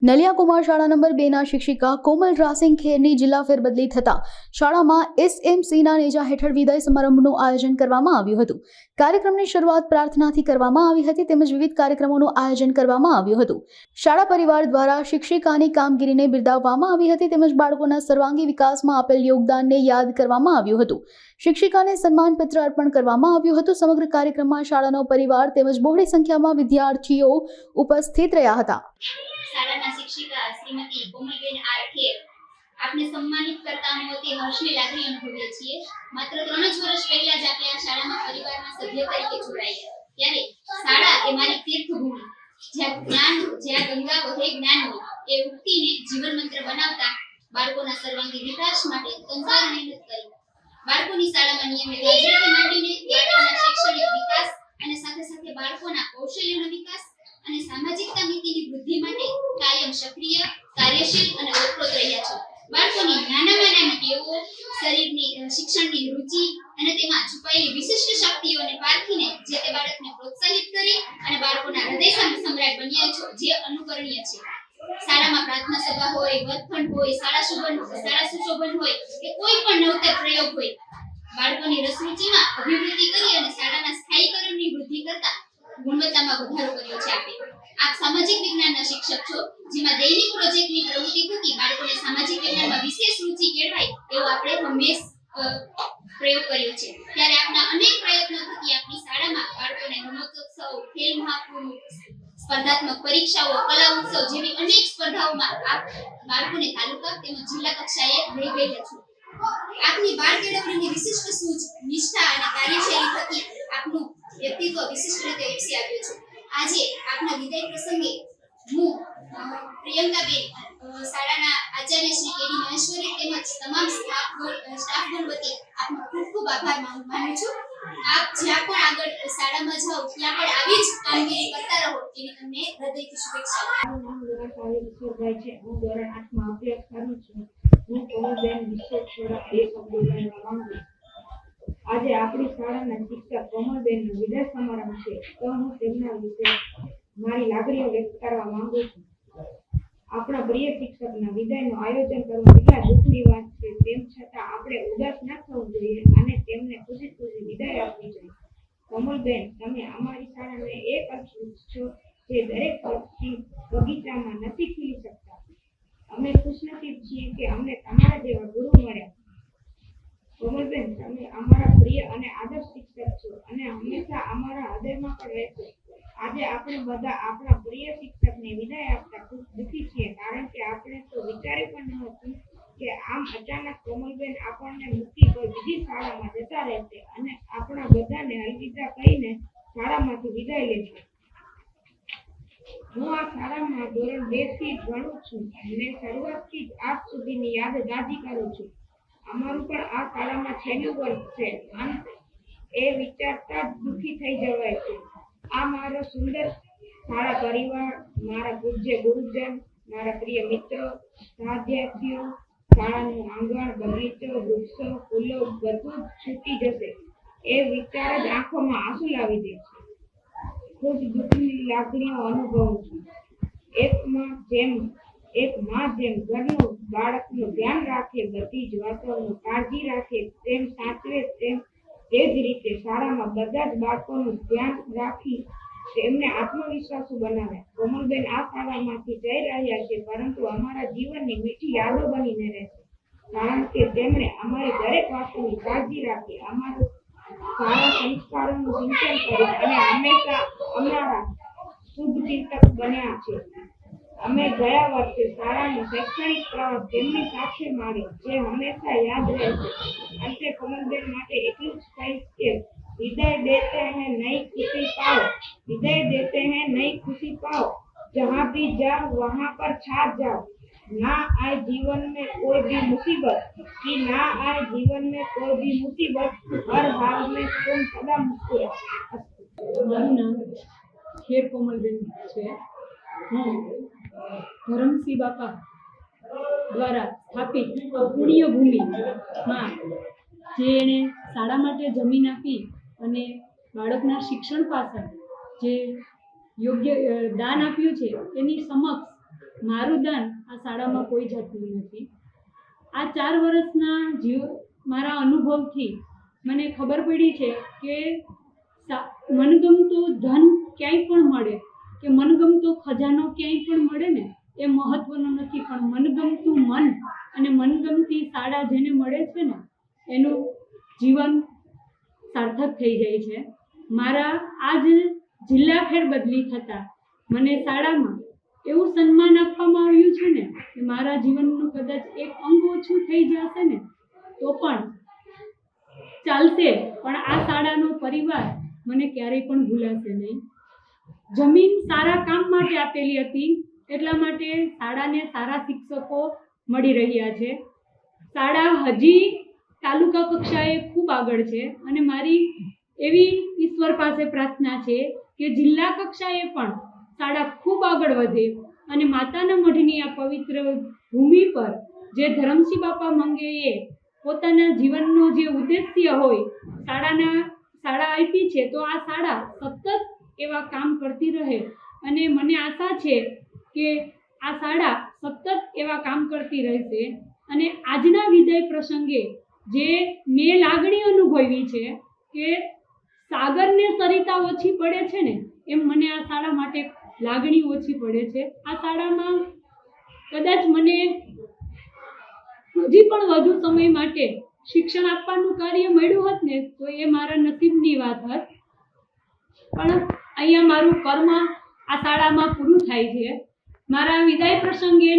નલિયા કુમાર શાળા નંબર 2 ના શિક્ષિકા કોમલ રાસિંગ ખેરની જિલ્લા ફેરબદલી થતા શાળામાં એસએમસીના નેજા હેઠળ વિદાય સમારંભનું આયોજન કરવામાં આવ્યું હતું। કાર્યક્રમની શરૂઆત પ્રાર્થનાથી કરવામાં આવી હતી તેમજ વિવિધ કાર્યક્રમોનું આયોજન કરવામાં આવ્યું હતું। શાળા પરિવાર દ્વારા શિક્ષિકાની કામગીરીને બિરદાવવામાં આવી હતી તેમજ બાળકોના સર્વાંગી વિકાસમાં આપેલ યોગદાનને યાદ કરવામાં આવ્યું હતું। શિક્ષિકાને સન્માનપત્ર અર્પણ કરવામાં આવ્યું હતું। સમગ્ર કાર્યક્રમમાં શાળાનો પરિવાર તેમજ બહોળી સંખ્યામાં વિદ્યાર્થીઓ ઉપસ્થિત રહ્યા હતા। શાળાના શિક્ષિકા શ્રીમતી કોમલબેન આર ખેર આપને સન્માનિત કરતા અમે અતિ હર્ષની લાગણી અનુભવીએ છીએ। માત્ર 3 જ વર્ષ પહેલા જ આપણે આ શાળામાં પરિવારના સભ્ય તરીકે જોડાયા ત્યારે શાળા એ મારી તીર્થભૂમિ જ્યાં ગંગા વહે જ્ઞાન એ ઉક્તિને જીવન મંત્ર બનાવતા બાળકોના સર્વાંગી વિકાસ માટે તનતોડ મહેનત કરી બાળકોની શાળામાં નિયમિત હાજરીથી માંડીને બાળકોના શૈક્ષણિક વિકાસ અને સાથે સાથે બાળકોના કૌશલ્યનો વિકાસ અને સામાજિકતા નીતિની વૃદ્ધિ માટે કાયમ સક્રિય કાર્યશીલ અને ઓતપ્રોત રહ્યા છો। બાળકોની નાનામાં ટેવો શરીરની શિક્ષણની રુચિ અને તેમાં છુપાયેલી વિશિષ્ટ શક્તિઓને પારખીને જે તે બાળકને પ્રોત્સાહિત કરી અને બાળકોના હૃદય સમ્રાટ બન્યા છો જે અનુકરણીય છે। શાળામાં પ્રાર્થના સભા હોય વર્ગખંડ હોય શાળા સુશોભન હોય કે કોઈ પણ નવતર પ્રયોગ હોય બાળકોની રસરૂચિમાં અભિવૃદ્ધિ કરી અને શાળાના સ્થાયીકરણની વૃદ્ધિ કરતા ગુણવત્તામાં વધારો કર્યો છે। આપ સામાજિક વિજ્ઞાનના શિક્ષક છો જેમાં દૈનિક પ્રોજેક્ટની પ્રવૃત્તિ થકી બાળકોને સામાજિક વિજ્ઞાનમાં વિશેષ રુચિ કેળવાય એવો આપણે હંમેશ પ્રયોગ કર્યો છે। ત્યારે આપના અનેક પ્રયત્નો થકી આપની શાળામાં બાળકોને રમતોત્સવ ખેલ મહાકુંભ સ્પર્ધાત્મક પરીક્ષાઓ કલા ઉત્સવ જેવી અનેક સ્પર્ધાઓમાં આપ બાળકોને તાલુકા તેમજ જિલ્લા કક્ષાએ લઈ ગયા છો। આપની બાળ કેળવણીની વિશિષ્ટ સૂઝ નિષ્ઠા અને કાર્યશૈલી થકી આપનું વ્યક્તિત્વ વિશિષ્ટ રીતે ઉપસી આવ્યું છે। આજે આપના વિદાય પ્રસંગે હું પ્રિયંકાબેન શાળાના આચાર્ય શ્રી કેડી મહેશ્વરી તેમજ તમામ સ્ટાફગણ વતી આપનો ખૂબ ખૂબ આભાર માનું છું। આપ જ્યાં પણ આગળ શાળામાં જાઓ ત્યાં પણ આવી જ કામગીરી કરતા રહો એવી તમને હૃદયથી શુભેચ્છાઓ। મારું નામ ગોરાસાવી કિશોરભાઈ છે। હું ધોરણ 8માં અભ્યાસ કરું છું। હું કોમલબેન વિશે થોડા 2 શબ્દો કહેવા માંગુ છું। આજે આપણી શાળાના શિક્ષક કોમલબેનનો વિદાય સમારંભ છે તો હું તેમના વિશે મારી લાગણીઓ વ્યક્ત કરવા માંગુ છું। આપણા પ્રિય શિક્ષકના વિદાયનું આયોજન કરવું એટલા દુઃખની વાત છે તેમ છતાં આપણે ઉદાસ ન થવું જોઈએ અને તેમને ખુશી વિદાય આપવી જોઈએ। કોમલબેન તમે અમારી શાળાને એક અર્થ છો જે દરેક પક્ષી બગીચામાં નથી ખીલી શકતા। અમે ખુશનસીબ છીએ કે અમને તમારા જેવા ગુરુ મળ્યા। કોમલબેન તમે અમારા પ્રિય અને આદર્શ શિક્ષક છો અને હંમેશા અમારા હૃદયમાં પણ રહેશો। આજે આપણે બધા આપણા પ્રિય શિક્ષકને વિદાય આપતા ખૂબ દુઃખી છીએ કારણ કે આપણે તો વિચાર્યું પણ ન હતું કે આમ અચાનક કોમલબેન આપણને મૂકી કોઈ બીજી શાળામાં જતા રહેશે અને આપણા બધાને અલવિદા કહીને શાળામાંથી વિદાય લેશે। હું આ શાળામાં ધોરણ 2 થી ભણું છું અને શરૂઆતથી જ આજ સુધીની યાદ તાજી કરું છું। અમારું પણ આ શાળામાં છેલ્લું વર્ષ છે અને એ વિચારતા જ દુઃખી થઈ જવાય છે। આ મારો સુંદર શાળા પરિવાર મારા પૂજ્ય ગુરુજન મારા પ્રિય મિત્રો સહપાઠીઓ શાળાનું આંગણ બગીચો વૃક્ષો ફૂલો બધું જ છૂટી જશે એ વિચાર જ આંખોમાં આંસુ લાવી દે છે। ખૂબ દુઃખની લાગણીઓ અનુભવું છું। એક માં જેમ ઘરનું બાળકનું ધ્યાન રાખે બધી જ વાતોનું કાળજી રાખે તેમ સાચવે તે જ રીતે શાળામાં બધા જ બાળકોનું ધ્યાન રાખી તેમને આત્મવિશ્વાસુ બનાવે। કોમલબેન આ શાળામાંથી જઈ રહ્યા છે પરંતુ અમારા જીવનની મીઠી યાદો બનીને રહેશે કારણ કે તેમણે અમારી દરેક વાતોની કાળજી રાખી અમારા સારા સંસ્કારોનું સિંચન કરી અને હંમેશા અમારા શુભ ચિંતક બન્યા છે। અમે ગયા વર્ષે શાળાનો શૈક્ષણિક પ્રવાસ તેમની સાથે માણ્યો જે હંમેશા યાદ રહેશે। અંતે કોમલબેન માટે એટલું જ કહીશ કે विदाई देते हैं नई खुशी पाओ जहाँ भी जाओ वहाँ पर छा जाओ ना आए जीवन में कोई भी मुसीबत हर हाल में तुम सदा मुस्कुराओ। મારું નામ ખેર કોમલબેન છે। હું ધરમસિંહ બાપા દ્વારા સ્થાપિત પુણ્ય ભૂમિમાં જે એણે શાળા માટે જમીન આપી અને બાળકના શિક્ષણ પાછળ જે યોગ્ય દાન આપ્યું છે એની સમક્ષ મારું દાન આ શાળામાં કોઈ જાતનું નથી. આ 4 વર્ષના મારા અનુભવથી મને ખબર પડી છે કે મનગમતું ધન ક્યાંય પણ મળે કે મનગમતો ખજાનો ક્યાંય પણ મળે ને એ મહત્વનું નથી, પણ મનગમતું મન અને મનગમતી શાળા જેને મળે છે ને એનું જીવન સાર્થક થઈ જાય છે. મારા આજ જિલ્લા ફેરબદલી થતાં મને શાળામાં એવું સન્માન આપવામાં આવ્યું છે ને કે મારા જીવનનું કદાચ એક અંગ ઓછું થઈ જશે ને તો પણ ચાલશે, પણ આ શાળાનો પરિવાર મને ક્યારેય પણ ભૂલાશે નહીં. જમીન સારા કામ માટે આપેલી હતી, એટલા માટે શાળાને સારા શિક્ષકો મળી રહ્યા છે. શાળા હજી તાલુકા કક્ષાએ ખૂબ આગળ છે અને મારી એવી ઈશ્વર પાસે પ્રાર્થના છે કે જિલ્લા કક્ષાએ પણ શાળા ખૂબ આગળ વધે અને માતાના મઢની આ પવિત્ર ભૂમિ પર જે ધરમસિંહ બાપા મંગેએ પોતાના જીવનનો જે ઉદ્દેશ્ય હોય શાળા આપી છે, તો આ શાળા સતત એવા કામ કરતી રહે અને મને આશા છે કે આ શાળા સતત એવા કામ કરતી રહેશે. અને આજના વિદાય પ્રસંગે જે મેં લાગણી અનુભવી છે કે સાગરને સરિતા ઓછી પડે છે ને એમ મને આ શાળા માટે લાગણી ઓછી પડે છે. આ શાળામાં કદાચ મને હજી પણ વધુ સમય માટે શિક્ષણ આપવાનું કાર્ય મળ્યું હોત ને તો એ મારા નસીબની વાત હોત, પણ અહીંયા મારું કર્મ આ શાળામાં પૂરું થાય છે. મારા વિદાય પ્રસંગે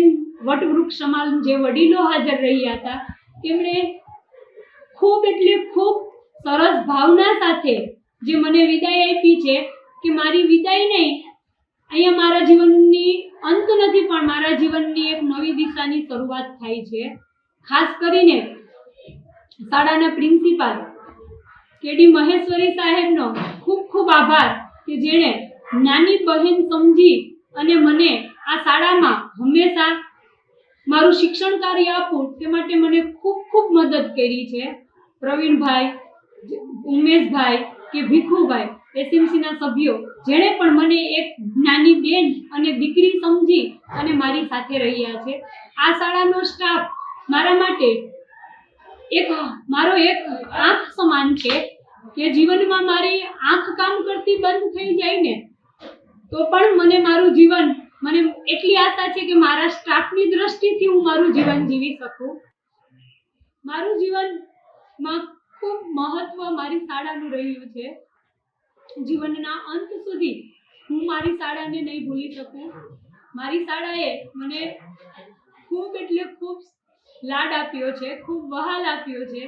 વટવૃક્ષ સમાન જે વડીલો હાજર રહ્યા હતા તેમણે ખૂબ એટલે ખૂબ સરસ ભાવના સાથે જે મને વિદાય આપી છે કે મારી વિદાય નહીં, અહીંયા મારા જીવનની અંત નથી પણ મારા જીવનની એક નવી દિશાની શરૂઆત થાય છે. ખાસ કરીને શાળાના પ્રિન્સિપાલ કેડી મહેશ્વરી સાહેબનો ખૂબ ખૂબ આભાર કે જેણે નાની બહેન સમજી અને મને આ શાળામાં હંમેશા મારું શિક્ષણ કાર્ય આપું તે માટે મને ખૂબ ખૂબ મદદ કરી છે. પ્રવીણભાઈ, ઉમેશભાઈ કે ભીખુભાઈ એસએમસીના સભ્યો જેણે પણ મને એક નાની બેન અને દીકરી સમજી અને મારી સાથે રહ્યા છે. આ શાળાનો સ્ટાફ મારા માટે મારો એક આંખ સમાન છે કે જીવનમાં મારી આંખ કામ કરતી બંધ થઈ જાય ને તો પણ મને મારું જીવન મને એટલી આશા છે કે મારા સ્ટાફની દ્રષ્ટિથી હું મારું જીવન જીવી શકું. મારું જીવનમાં ખૂબ મહત્વ મારી શાળાનું રહ્યું છે. જીવનના અંત સુધી હું મારી શાળાને નહીં ભૂલી શકું. મારી શાળાએ મને ખૂબ એટલે ખૂબ લાડ આપ્યો છે, ખૂબ વહાલ આપ્યો છે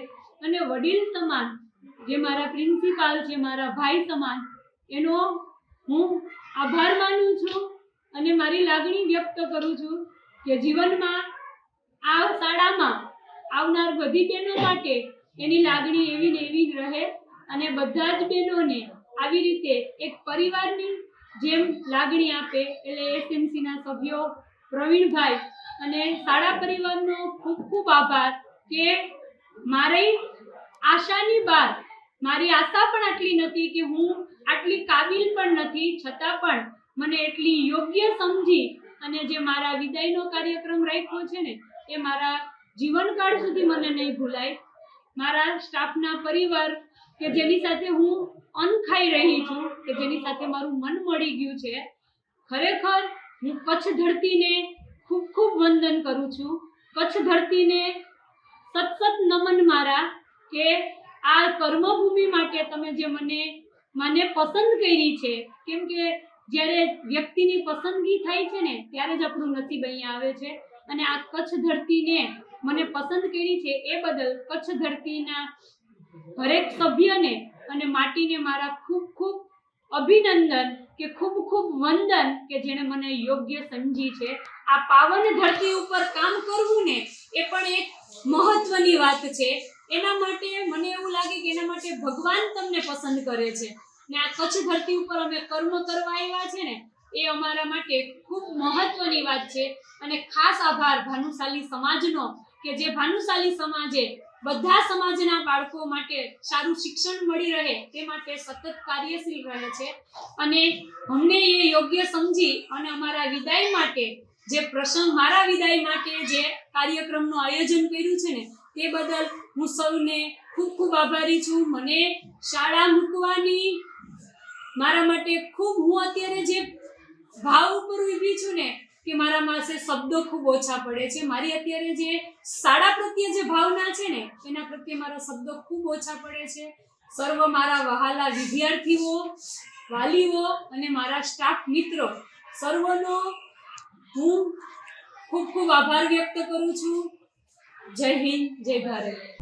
અને વડીલ સમાન જે મારા પ્રિન્સિપાલ છે, મારા ભાઈ સમાન, એનો હું આભાર માનું છું અને મારી લાગણી વ્યક્ત કરું છું કે જીવનમાં આ શાળામાં આવનાર બધી બહેનો માટે એની લાગણી એવી ને એવી જ રહે અને બધા જ બહેનોને આવી રીતે એક પરિવારની જેમ લાગણી આપે. એટલે એસએમસીના સભ્યો, પ્રવીણભાઈ અને શાળા પરિવારનો ખૂબ ખૂબ આભાર કે મારી આશાની બહાર મારી આશા પણ આટલી નથી કે હું આટલી કાબિલ પણ નથી, છતાં પણ મને એટલી યોગ્ય સમજી અને જે મારા વિદાયનો કાર્યક્રમ રાખ્યો છે ને એ મારા જીવનકાળ સુધી મને નહીં ભૂલાય. મારા સ્ટાફના પરિવાર કે જેની સાથે હું અન્ન ખાઈ રહી છું, કે જેની સાથે મારું મન મળી ગયું છે, ખરેખર હું કચ્છ ધરતીને ખૂબ ખૂબ વંદન કરું છું. કચ્છ ધરતીને સતત નમન મારા કે આ કર્મભૂમિ માટે તમે જે મને પસંદ કરી છે, કેમ કે જ્યારે વ્યક્તિની પસંદગી થાય છે ને ત્યારે જ આપણું નસીબ અહીંયા આવે છે અને આ કચ્છ ધરતીને મને પસંદ કરી છે એ બદલ કચ્છ ધરતીના હરેક સભ્યને અને માટીને મારા ખૂબ ખૂબ અભિનંદન કે ખૂબ ખૂબ વંદન કે જેણે મને યોગ્ય સમજી છે. આ પાવન ધરતી ઉપર કામ કરવું ને એ પણ એક મહત્વની વાત છે. એના માટે મને એવું લાગે કે એના માટે ભગવાન તમને પસંદ કરે છે ને આ કચ્છ ધરતી ઉપર અમે કર્મ કરવા આવ્યા છે ને એ અમારા માટે ખૂબ મહત્વની વાત છે. અને ખાસ આભાર ભાનુશાલી સમાજનો કે જે ભાનુશાલી સમાજે બધા સમાજના બાળકો માટે સારું શિક્ષણ મળી રહે તે માટે સતત કાર્યશીલ રહે છે અને અમને એ યોગ્ય સમજી અને અમારા વિદાય માટે જે પ્રસંગ મારા વિદાય માટે જે કાર્યક્રમનું આયોજન કર્યું છે ને તે બદલ હું સૌને ખૂબ ખૂબ આભારી છું. મને શાળા મૂકવાની મારા માટે ખૂબ, હું અત્યારે જે ભાવ ઉપર ઊભી છું ને કે મારા પાસે શબ્દો ખૂબ ઓછા પડે છે. મારી અત્યારે જે શાળા પ્રત્યે જે ભાવના છે ને એના પ્રત્યે મારા શબ્દો ખૂબ ઓછા પડે છે. સર્વ મારા વહાલા વિદ્યાર્થીઓ, વાલીઓ અને મારા સ્ટાફ મિત્રો સર્વનો હું ખૂબ ખૂબ આભાર વ્યક્ત કરું છું. જય હિન્દ, જય ભારત.